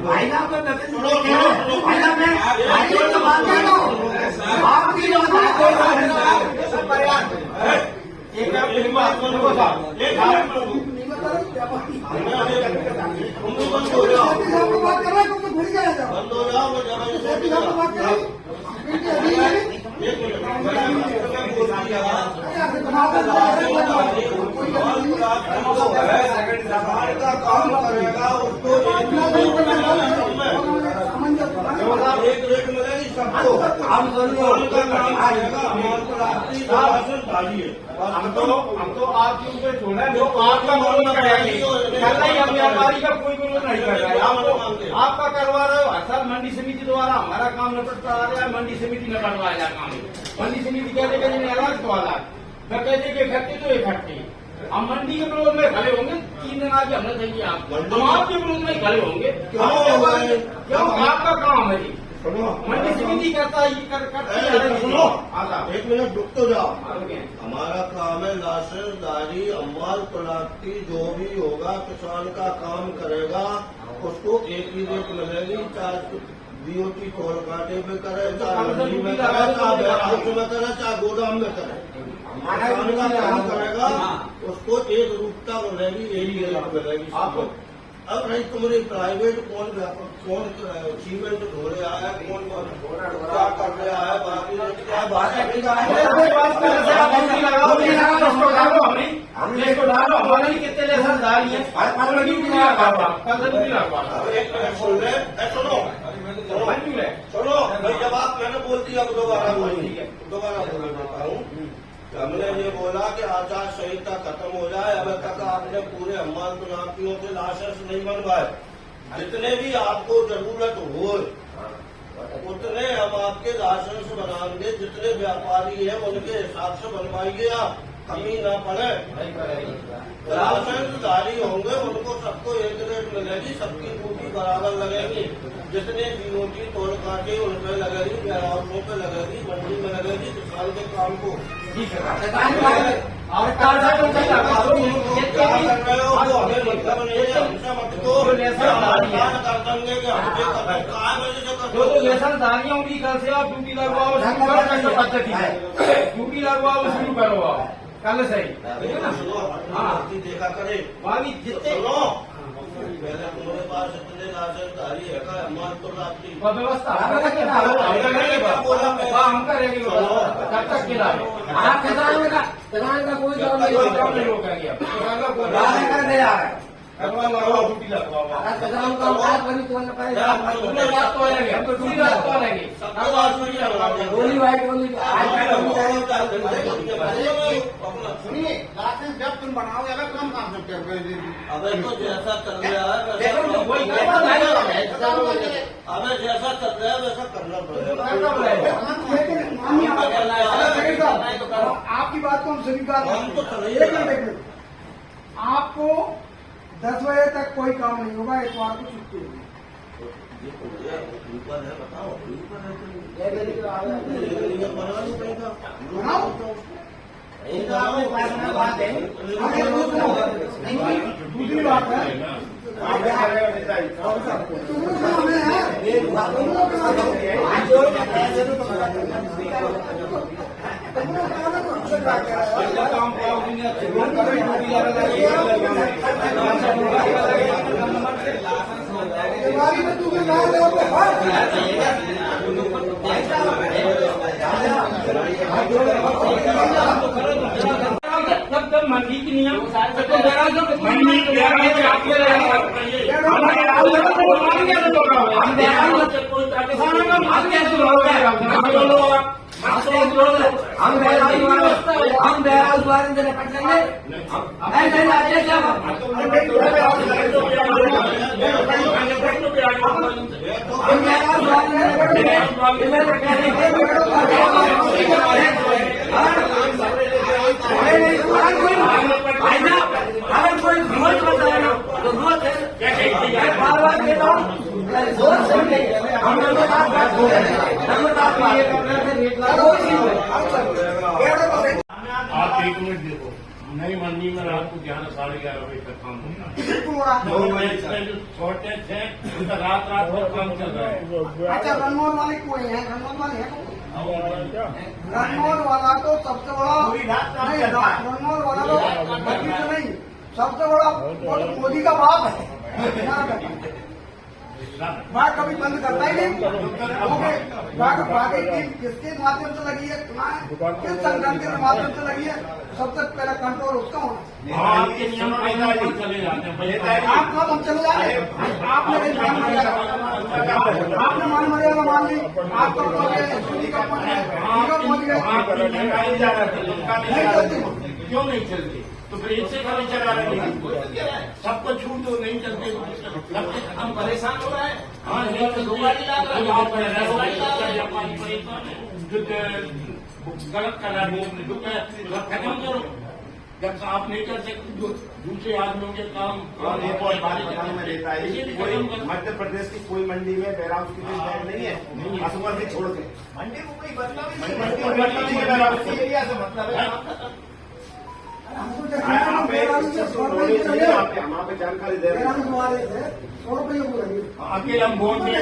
भाई साहब को भाई साहब मैं भाई तो बात कर रहा हूँ आपकी जो बात कर रहा है तो भूल गया बंद हो जाओ का काम करेगा उसको एक रेट मिलेगी सबको हम तो आपके ऊपर छोड़ा है जो आपका विरोध कर रहा है व्यापारी का कोई विरोध नहीं कर रहा है आपका करवा रहे हो सर मंडी समिति द्वारा हमारा काम निपटता आ रहा है मंडी समिति ने बनवाया काम मंडी समिति कहते कि अलग तो अलग मैं कहते कि इकट्ठे तो इकट्ठे हम मंडी के विरोध में खड़े होंगे 3 दिन आगे हमने चाहिए आपको हम आपके विरोध में खड़े होंगे क्यों आपका काम है जी मंडी समिति करता है ये सुनो एक मिनट रुक तो जाओ हमारा काम है लाशेदारी अम्बाल प्लास्टी जो भी होगा किसान का काम करेगा उसको एक ही रेट मिलेगी चाहे बीओटी टोल कांटे में करे चाहे मंडी में करे चाहे वेयरहाउस में करे चाहे गोदाम में करे किसान का काम करेगा उसको एक रूपता मिलेगी यही रेट मिलेगी आपको अब नहीं तुम्हारी प्राइवेट कौन सीमेंट ढो रहा है कौन क्या कर रहा है बाकी क्या बात है कितने लेसनदारी सुनो भाई जब आप मैंने बोल दिया अब दोबारा बोल देता हूँ हमने ये बोला कि आचार संहिता खत्म हो जाए अब तक आपने पूरे अम्बाल चुनावियों के लाइसेंस नहीं बनवाए जितने भी आपको जरूरत हो उतने हम आपके लाइसेंस बनाएंगे जितने व्यापारी हैं उनके हिसाब से बनवाइए आप कमी ना पड़े लाइसेंस जारी होंगे उनको सबको एक रेट मिलेगी सबकी ड्यूटी बराबर लगेगी जितने बीओटी टोल काटे उन पे लगेगी वेयरहाउसों पे लगेगी मंडी में लगेगी किसान के काम को और लेसनदारियों की कल से आप ड्यूटी लगवाओ पद्धति है ड्यूटी लगवाओ शुरू करो कल से ही देखा करे वहाँ जितने पहले तुम्हारे पास इतने लाइसेंसदारी है व्यवस्था हम करेंगे कब तक आप किसान का कोई काम नहीं रोकेंगे कर दे रहा है ड्यूटी लगवाओ गोली वाइट सुनिए लाइसेंस जब तुम बनाओगे अगर कम काम सकते हो अबे तो जैसा कर रहा है अबे जैसा कर रहा है वैसा करना पड़ेगा आपकी बात को हम स्वीकार आपको 10 बजे तक कोई काम नहीं होगा इतवार को छुट्टी होगी बताओ दूसरी बात है सब मंडी की नियम हम बहराल द्वारा देने पड़ेंगे अगर कोई रोज बताया तो रोज बार बार देता हूँ आप 1 मिनट देखो नई मंडी में रात को 11 साल 11:30 बजे तक काम होता है। बिल्कुल हो रहा है। शॉर्टेज है, रात भर काम चल रहा है। अच्छा, रनमोहन वाले कोई है? रनमोहन वाले है? रनमोहन वाला तो सबसे बड़ा नहीं, रनमोहन वाला तो मोदी तो नहीं, सबसे बड़ा वो तो मोदी का बाप है। वहाँ कभी बंद करता ही नहीं। बाकी टीम किसके माध्यम से लगी है, किस संगठन के माध्यम से लगी है, सबसे पहला कंट्रोल उसका होना। आपके नियम चले जाते हैं। आप कब हम चले जाए? आपने मान मर्यादा मान ली, आपका क्यों नहीं चलती? तो फिर इससे खाली चला रहे हैं। सबको छूट तो नहीं चलते, हम परेशान हो रहे हैं। हाँ, गलत कर रहा है, खत्म करो। जब आप नहीं कर सकते जो दूसरे आदमियों के काम ये बहुत भारी जमाने में रहता है। कोई मध्य प्रदेश की कोई मंडी में बैराउस की कोई बैग नहीं है, असुवर से छोड़ के मंडी को कोई मतलब नहीं है। बैराउस की एरिया से मतलब है। वहाँ पे जानकारी दे रहे हैं। अकेले हम वोट नहीं है।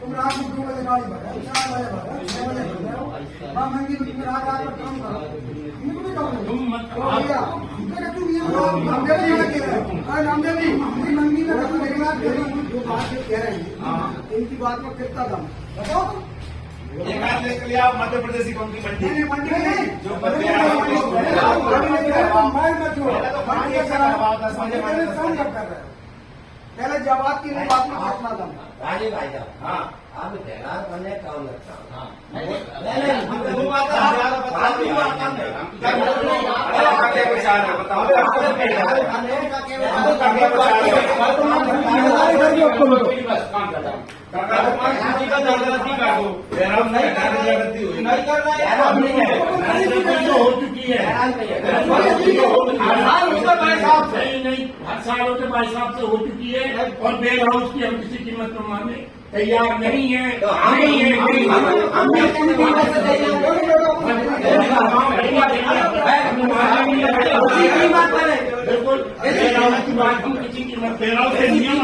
तुम रात में 2 बजे गाड़ी भरा, 4 बजे भरा, 6 बजे भरा, महंगी तुम रात रात में काम करो। तुम मत नामदेवी मंगी में जो बात कह रहे हैं इनकी बात में कितना दम बताओ। एक हाथ लेकर लिया मध्य प्रदेश की कौन सी मंडी? मंडी नहीं जो पहले जवाब की नहीं बात में कितना दम। राजीव भाई साहब, हाँ आप तैयार बनने काम लगता हूँ। हो चुकी है। नहीं, हर साल होते भाई साहब से हो चुकी है। और बेल हाउस की हम किसी कीमत पर मानने तैयार नहीं है। बिल्कुल बेल हाउस की बात हम किसी कीमत बेल हाउस से नियम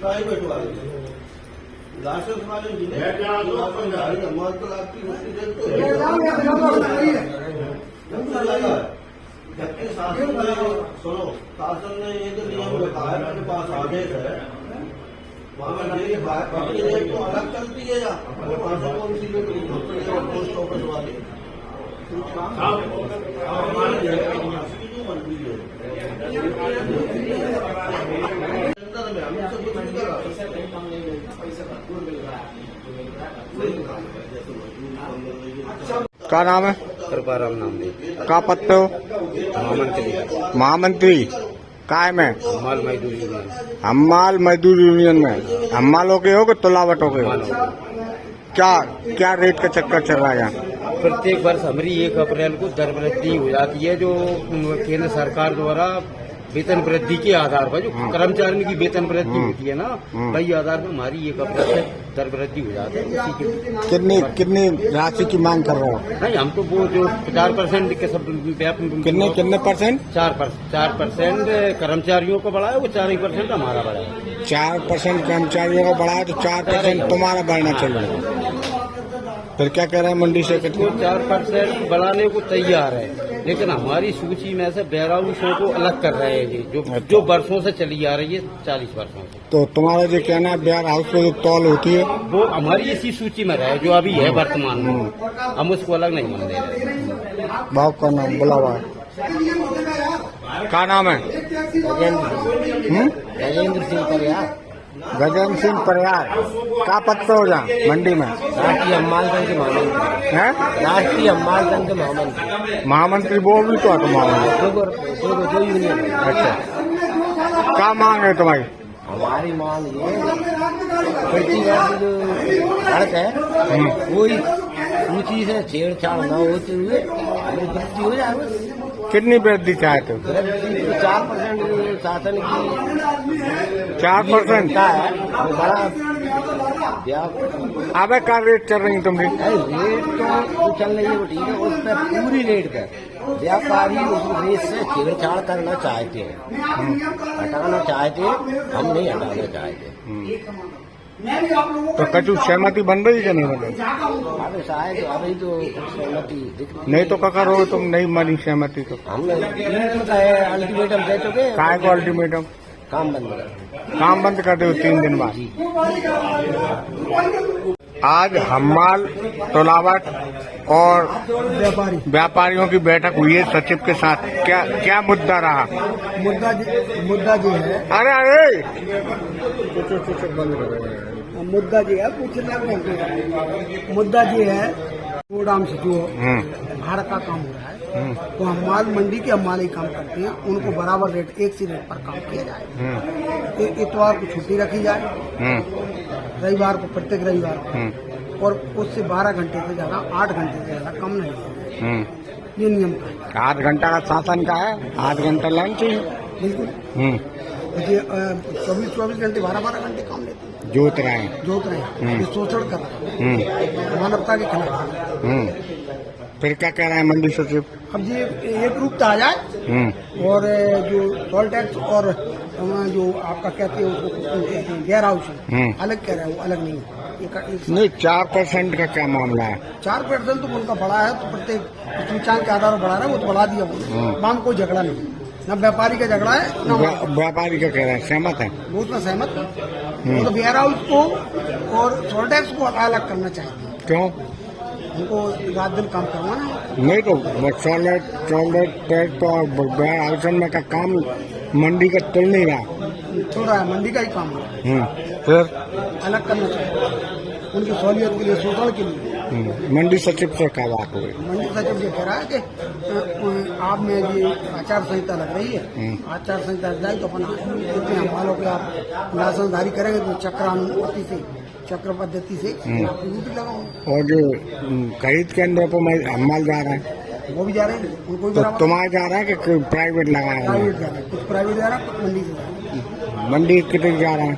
प्राइवेट वाले लाइसेंस वाले जबकि शासन ने सुनो, शासन ने ये तो नियम बताया, मेरे पास आदेश है। वहाँ मेरी बाकी रेट तो अलग चलती है या वहाँ से कौन सी रेट पोस्ट ऑफिस वाली बनती है। हमें सब कुछ नहीं करा, पैसा भरपूर मिल रहा है। क्या नाम है? कृपाराम नाम दे का पत्ते हो? महामंत्री महामंत्री काय में? हमाल मजदूर यूनियन हम्माल मजदूर यूनियन में। हम्मालों के हो कि तुलावटों के हो? क्या क्या रेट का चक्कर चल रहा है यहाँ? प्रत्येक वर्ष हमारी 1 अप्रैल को दर वृद्धि हो जाती है, जो केंद्र सरकार द्वारा वेतन वृद्धि के आधार पर जो कर्मचारियों की वेतन वृद्धि होती है ना, वही आधार पर हमारी 1 अप्रैल से दर वृद्धि हो जाती है। उसी के कितनी राशि की मांग कर रहे हो? नहीं, हम तो वो जो 4% के सब कितने परसेंट? 4% कर्मचारियों को बढ़ाया, वो 4% हमारा बढ़ाया। 4% कर्मचारियों को बढ़ाया तो 4% तुम्हारा बढ़ना चाहिए। फिर क्या कह रहे हैं मंडी से? वो 4% बढ़ाने को तैयार है, लेकिन हमारी सूची में से वेयरहाउसों को अलग कर रहे हैं जी, जो वर्षों से चली आ रही है, 40 वर्षों से। तो तुम्हारा जो कहना है वेयर हाउस पे जो तौल होती है वो हमारी इसी सूची में रहे, जो अभी है वर्तमान में, हम उसको अलग नहीं मान दे रहे। भाव का नाम बुलावा है। क्या नाम है? राजेंद्र सिंह परियार, गजेंद्र सिंह परियार। क्या पत्ते हो जहाँ मंडी में? राष्ट्रीय हम्माल संघ के महामंत्री हैं? राष्ट्रीय हम्माल संघ के महामंत्री। महामंत्री बोल भी तो है तुम्हारा। दो यूनियन है। अच्छा, क्या मांग है तुम्हारी? हमारी मांग ये प्रति वर्ष जो बढ़त है, कोई सूची से छेड़छाड़ न होते हुए हमें वृद्धि हो जाए। कितनी वृद्धि चाहते हो? 4% शासन की 4% का है बड़ा अब क्या रेट चल रही तुम्हारी? रेट तो चल रही है वो ठीक है, उस पर पूरी रेट पर व्यापारी उस रेट से छेड़छाड़ करना चाहते हैं, हटाना चाहते हैं, हम नहीं हटाना चाहते। तो कछु सहमति बन रही है कि नहीं बन रही? अभी शायद अभी तो सहमति दिख नहीं तो क्या करो तुम नहीं मानी सहमति तो? हमने 3 दिन का है अल्टीमेटम दे चुके, काय को अल्टीमेटम? काम बंद कर। काम बंद कर दो 3 दिन बाद। आज हम्माल, तोलावट और व्यापारियों की बैठक हुई है सचिव के साथ। क्या मुद्दा रहा? मुद्दा जो है, अरे अरे मुद्दा जो है पूछना नहीं, मुद्दा जो है गोदाम से जो भाड़ा का काम हो रहा है, तो हमाल मंडी के हमाल ही काम करते हैं, उनको बराबर रेट एक सी रेट पर काम किया जाए। इतवार को छुट्टी रखी जाए, रविवार को प्रत्येक रविवार को, और उससे 12 घंटे से ज्यादा 8 घंटे से ज्यादा कम नहीं है, ये नियम का है। 8 घंटा का शासन का है, 8 घंटा लंच चाहिए। बिल्कुल 24 घंटे 12 घंटे काम लेते हैं, जोत रहे हैं। ये शोषण कर रहे हैं, मानवता के खिलाफ। फिर क्या कह रहे हैं मंडी सचिव? अब ये एक रूपता आ जाए, और जो टोल टैक्स और जो आपका कहते हैं उसको वेयर हाउस अलग कह रहे हैं, वो अलग नहीं है। नहीं 4% का क्या मामला है? 4% तो उनका बढ़ा है, तो प्रत्येक सूचकांक के आधार पर बढ़ा रहा है, वो तो बढ़ा दिया उन्होंने। मांग कोई झगड़ा नहीं, न व्यापारी का झगड़ा है, न व्यापारी का कह रहे हैं, सहमत है? वो उसमें सहमत है। तो वेयर हाउस को और टोल टैक्स को अलग करना चाहिए, क्यों? उनको रात दिन काम करवाना है। नहीं तो टॉयलेट तो हाउस में का काम मंडी का चल नहीं रहा, चल रहा है, मंडी का ही काम है, फिर अलग करना चाहिए उनकी सहूलियत के लिए, शोषण के लिए। मंडी सचिव से क्या बात हुई? मंडी सचिव ये कह रहा है कि आप में ये आचार संहिता लग रही है, आचार संहिता लग जाए तो अपन इतने हमालों के आप लाइसेंसधारी करेंगे तो चक्र पद्धति से आपकी ड्यूटी लगाऊंगा। और जो खरीद केंद्रों पर हम्माल जा रहा है, वो भी जा रहे हैं, उनको भी तो तुम्हारे जा रहा है कि प्राइवेट लगा रहा है? प्राइवेट जा रहे हैं, कुछ प्राइवेट जा रहा है, कुछ मंडी से जा रहा है। मंडी कितने जा रहा है?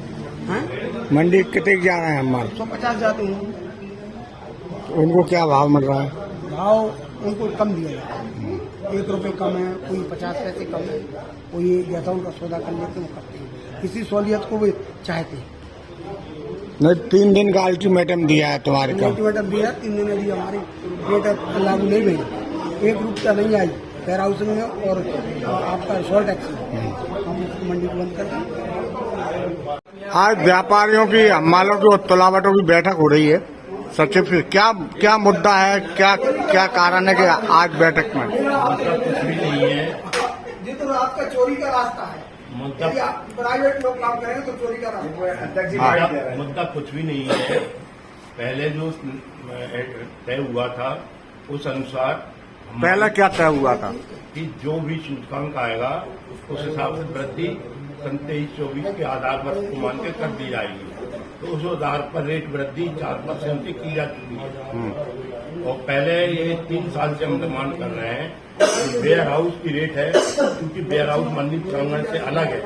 मंडी कितने जा रहा है हम्माल? 150 जाते हैं, उनको क्या भाव मिल रहा है? भाव उनको कम दिया जाता है, 1 रुपये कम है, कोई 50 पैसे कम है, कोई जैसा उनका सौदा कर लेते हैं वो करते हैं, किसी सहूलियत को भी चाहते हैं। नहीं 3 दिन का अल्टीमेटम दिया है तुम्हारे को? अल्टीमेटम दिया, 3 दिन अभी हमारी रेट लागू नहीं हुई, एक रूपता नहीं आई वेयर हाउसिंग में और आपका टोल टैक्स में, हम उसको मंडी को बंद कर दें। आज व्यापारियों की हम्मालों की और तोलावटों की बैठक हो रही है सचिव से। क्या मुद्दा है, क्या कारण है कि आज बैठक में? कुछ भी नहीं है, ये तो रात का चोरी का रास्ता है, यदि आप प्राइवेट लोग काम करेंगे तो चोरी का रास्ता है। मुद्दा कुछ भी नहीं है। पहले जो तय हुआ था उस अनुसार पहला क्या तय हुआ था? कि जो भी सूचकांक आएगा उस हिसाब से वृद्धि 23-24 के आधार पर उसको मान के कर दी जाएगी, तो उस आधार पर रेट वृद्धि 4% से की जा चुकी है। और पहले ये 3 साल से हम डिमांड कर रहे हैं कि वेयर हाउस की रेट है, क्योंकि वेयर हाउस मंडी प्रांगण से अलग है।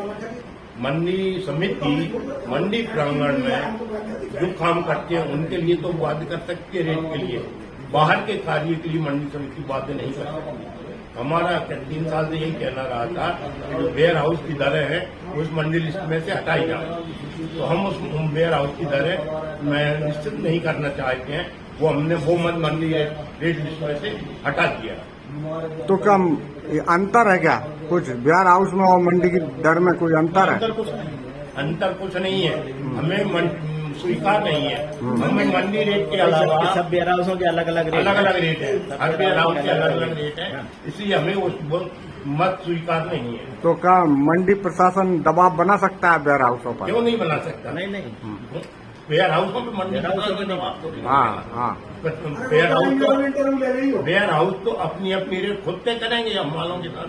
मंडी समिति मंडी प्रांगण में जो काम करते हैं उनके लिए तो बाध्य कर सकती है रेट के लिए, बाहर के कार्य के लिए मंडी समिति बातें नहीं कर सकती। हमारा 3 साल से यही कहना रहा था कि जो वेयर हाउस की दरें हैं उस मंडी लिस्ट में से हटाई जाए, तो हम उस वेयर हाउस की दरें मैं निश्चित नहीं करना चाहते हैं, वो हमने वो मंडी रेट लिस्ट में से हटा दिया। तो क्या अंतर है क्या कुछ वेयर हाउस में और मंडी की दर में कोई अंतर है? अंतर कुछ नहीं है, हमें स्वीकार नहीं है। हमें मंडी रेट के अलावा सब वेयर हाउसों के अलग अलग रेट है, हर वेयर हाउस के अलग अलग रेट है, इसलिए हमें उस मत स्वीकार नहीं है। तो क्या मंडी प्रशासन दबाव बना सकता है वेयर हाउसों पर? क्यों नहीं बना सकता? नहीं वेयर हाउसों पर मंडी हाँ वेयर हाउस तो अपनी रेट खुद तय करेंगे हम मालों के साथ।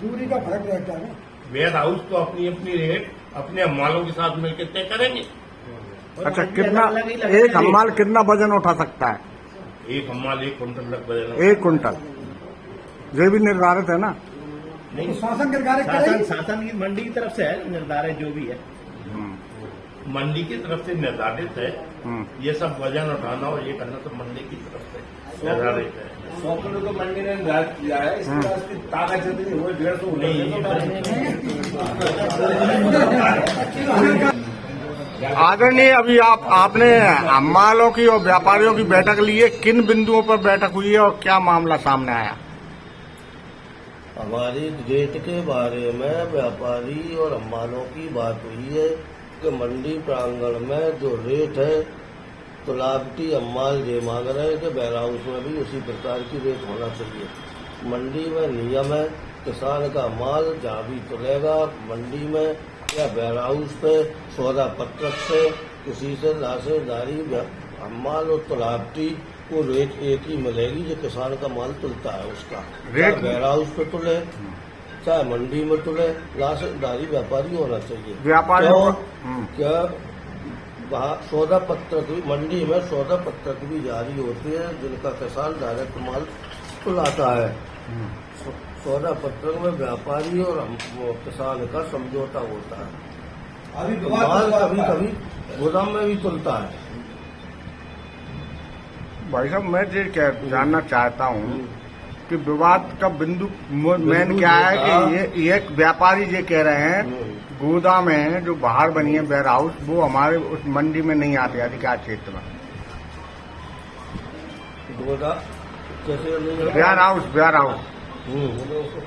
दूरी का फर्क रहता है। वेयर हाउस तो अपनी रेट अपने मालों के साथ मिलकर तय करेंगे। अच्छा, कितना एक हम्माल कितना वजन उठा सकता है? एक हम्माल 1 कुंटल तक वजन। 1 कुंटल ये भी निर्धारित है ना। नहीं, शासन निर्धारित शासन करेगी। शासन की मंडी की तरफ से है निर्धारित जो भी है, मंडी की तरफ से निर्धारित है। ये सब वजन उठाना और ये करना तो मंडी की तरफ से निर्धारित है। 100 किलो तो मंडी ने निर्धारित किया है, इसके बाद उसकी ताकत जितनी हो 150 आदरणीय, अभी आपने हमालों की और व्यापारियों की बैठक ली है, किन बिंदुओं पर बैठक हुई है और क्या मामला सामने आया? हमारी रेट के बारे में व्यापारी और हमालों की बात हुई है कि मंडी प्रांगण में जो रेट है तो लाभटी अम्माल ये मांग रहे हैं कि वेयर हाउस में भी उसी प्रकार की रेट होना चाहिए। मंडी में नियम है किसान का माल जहाँ भी तुलेगा मंडी में या वेयर हाउस पे सौदा पत्रक से किसी से लाशेदारी अम्माल और तुलावटी को रेट एक ही मिलेगी जो किसान का माल तुलता है उसका, रेट वेयर हाउस पे तुले चाहे मंडी में तुले, लाशेदारी व्यापारी होना चाहिए। व्यापारी क्या वहाँ सौदा पत्रक भी मंडी में सौदा पत्रक भी जारी होती है जिनका किसान डायरेक्ट माल तुलाता है। सौदा पत्रक में व्यापारी और किसान का समझौता होता है। अभी माल कभी कभी गोदाम में भी तुलता है। भाई साहब, मैं ये जानना चाहता हूँ कि विवाद का बिंदु मेन क्या है कि ये व्यापारी ये कह रहे हैं गोदाम है जो बाहर बनी है वेयर हाउस, वो हमारे उस मंडी में नहीं आते अधिकार क्षेत्र में। गोदाम कैसे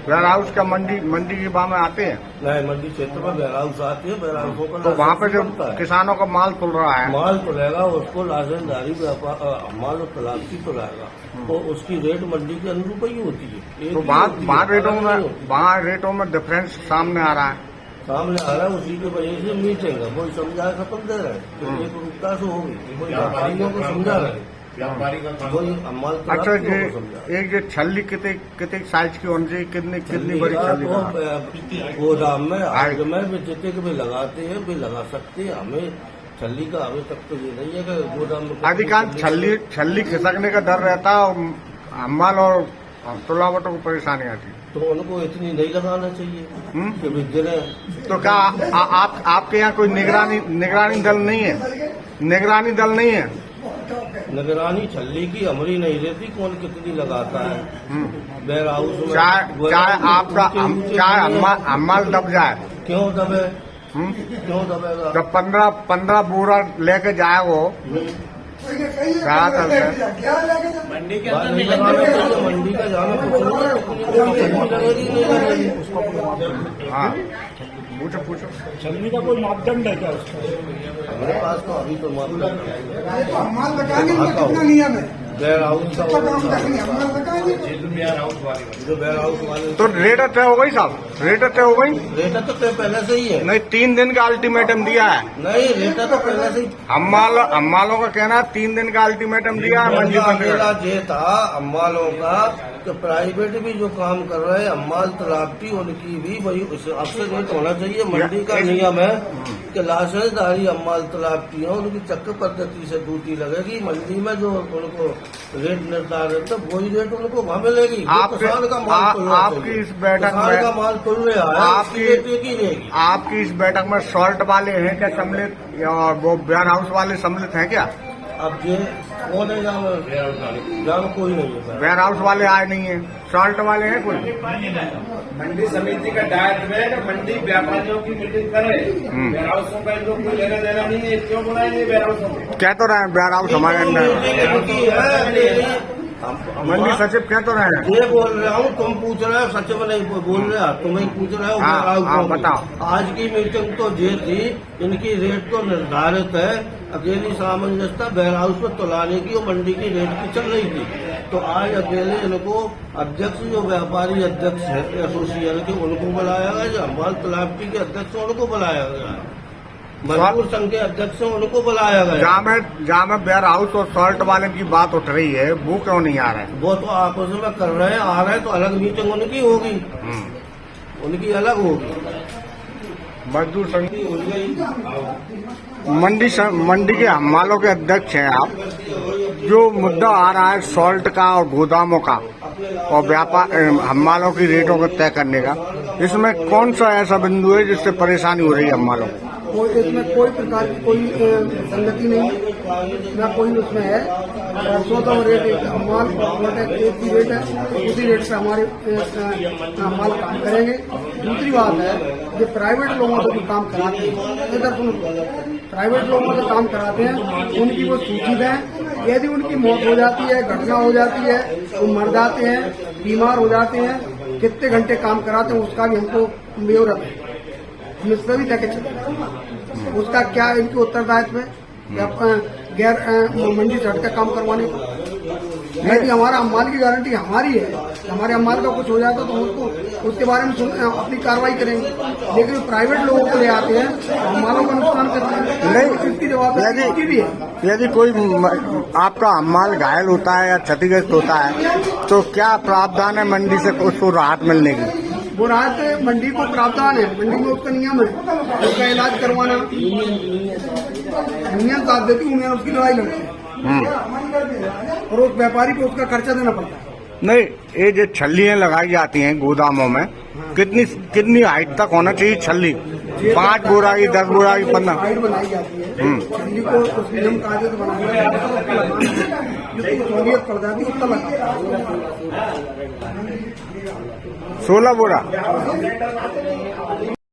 वेयर हाउस का मंडी के बाहर में आते हैं। नहीं, मंडी क्षेत्र में वेयर हाउस आती है, वेयर हाउसों का तो वहाँ पे जो किसानों का माल तुल रहा है, माल तुलेगा उसको लाशेदारी माल और तलाशी तुलाएगा तो उसकी रेट मंडी के अनुरूप ही होती है। तो वहाँ रेटों में डिफरेंस सामने आ रहा है। सामने आ रहा है, उसी की वजह से मीटिंग है, कोई समझा खत्म दे रहे हैं तो एक रूपता से होगी, कोई व्यापारियों को समझा रहे हैं, व्यापारी का काम कोई माल अच्छा, ये एक ये छल्ली कितने साइज की होनी चाहिए, कितनी बड़ी छल्ली का? गोदाम में आग में भी जितने भी लगाते हैं भी लगा सकते हैं। हमें छल्ली का अभी तक तो ये नहीं है कि गोदाम में अधिकांश छल्ली खिसकने का डर रहता है और अम्माल और तुलावटों को परेशानी आती है। तो उनको इतनी नहीं लगाना चाहिए कि भी गिरे। तो क्या आपके यहाँ कोई निगरानी दल नहीं है? निगरानी छल्ली की हमारी नहीं रहती, कौन कितनी लगाता है वेयर हाउस में। चाहे अम्माल दब जाए, क्यों दबे, क्यों दबेगा? जब 15 बोरा लेके जाए वो क्या करते हैं? मंडी के अंदर नहीं लगाना चाहिए, मंडी का जाना कुछ लगेगी नहीं लगेगी। हाँ, पूछो। छलनी का कोई मापदंड है क्या उसका? हमारे पास तो अभी तो मापदंड है। तो माल बताएंगे कितना नियम है, वेयर हाउस का माल बताएंगे जो वेयर हाउस वाले तो रेट तय हो गई साहब, रेट तय हो गई? रेटा तो पहले से ही है। नहीं, 3 दिन का अल्टीमेटम दिया है। नहीं, रेटा तो पहले से ही अम्मालों का कहना है 3 दिन का अल्टीमेटम दिया है मंडी अकेला ये था अम्मालों का कि प्राइवेट भी जो काम कर रहे हैं अम्माल तलावटी उनकी भी वही आपसे रेट होना चाहिए। मंडी का नियम है कि लाशेदारी अम्माल तलावटी है उनकी चक्र पद्धति से ड्यूटी लगेगी। मंडी में जो उनको रेट निर्धारित है वही रेट उनको वहाँ मिलेगी। किसान का माल आपकी इस बैठक किसान का माल तुल रहा है, आपकी रेट एक ही रहेगी। आपकी इस बैठक में सॉल्ट वाले हैं क्या सम्मिलित और वो वेयर हाउस वाले सम्मिलित हैं क्या? अब ये कौन है जहाँ कोई नहीं है। वेयर हाउस वाले आए नहीं है, सॉल्ट वाले हैं कोई? मंडी समिति का दायित्व है कि मंडी व्यापारियों की मीटिंग करे, वेयर हाउसों का इनको कोई लेना देना नहीं है। क्यों बुलाएंगे वेयर हाउसों को? कह तो रहे हैं वेयर हाउस हमारे अंदर। मंडी सचिव कह तो रहे हैं। ये बोल रहा हूँ, तुम पूछ रहे हो, सचिव नहीं बोल रहे हो, तुम ही पूछ रहे हो। हाँ, बताओ। आज की मीटिंग तो ये थी, इनकी रेट तो निर्धारित है, अकेली सामंजस्य वेयर हाउस में तुलाने की और मंडी की रेट की चल रही थी। तो आज अकेले इनको अध्यक्ष जो व्यापारी अध्यक्ष है एसोसिएशन के उनको बुलाया गया, जो अम्बाल तलावटी के अध्यक्ष उनको बुलाया गया है, मजदूर संघ के अध्यक्ष उनको बुलाया गया। जहाँ में वेयर हाउस और सॉल्ट वाले की बात उठ रही है वो क्यों नहीं आ रहे हैं? वो तो आपस में कर रहे हैं, आ रहे हैं तो अलग मीटिंग उनकी होगी, उनकी अलग होगी। मजदूर संघ की हो गई। मंडी के हमालों के अध्यक्ष हैं आप, जो मुद्दा आ रहा है सॉल्ट का और गोदामों का और व्यापार हम्मालों की रेटों को तय करने का, इसमें कौन सा ऐसा बिंदु है जिससे परेशानी हो रही है हम्मालों को? इसमें कोई प्रकार की कोई संगति नहीं, ना कोई उसमें है। सौदा रेट एक माल एक ही रेट है, उसी रेट से हमारे माल काम करेंगे। दूसरी बात है, जो प्राइवेट लोगों से जो काम कराते हैं, इधर सुनो, प्राइवेट लोगों से काम कराते हैं, उनकी वो सूची दें। यदि उनकी मौत हो जाती है, घटना हो जाती है, वो मर जाते हैं, बीमार हो जाते हैं, कितने घंटे काम कराते हैं उसका भी हमको ब्यौरा है, हम इस पर भी तय चलते। उसका क्या इनकी उत्तरदायित्व है गैर मंडी से हटकर काम करवाने का? यदि हमारा अम्माल की गारंटी हमारी है, हमारे अम्माल का कुछ हो जाता तो उसको उसके बारे में अपनी कार्रवाई करेंगे। लेकिन प्राइवेट लोगों को ले आते हैं, अम्मालों का नुकसान करते हैं, नहीं इसकी जवाबदारी भी है। यदि कोई आपका अम्माल घायल होता है या क्षतिग्रस्त होता है तो क्या प्रावधान है मंडी से उसको राहत मिलने की? वो राहत मंडी को प्रावधान है, मंडी में उसका नियम है, उसका इलाज करवाना, यूनियन साथ देती, यूनियन उसकी लड़ाई लड़ती है और उस व्यापारी को उसका खर्चा देना पड़ता है। नहीं, ये जो छल्लियाँ लगाई जाती हैं गोदामों में, कितनी हाइट तक होना चाहिए छल्ली? 5 बोरा की, 10 बोरा की, 15 हाइट बनाई जाती है छल्ली को, उस नियम कायदे से बनाया जाता है, जिसको सहूलियत पड़ जाती है उतना लगता है। 16 बोरा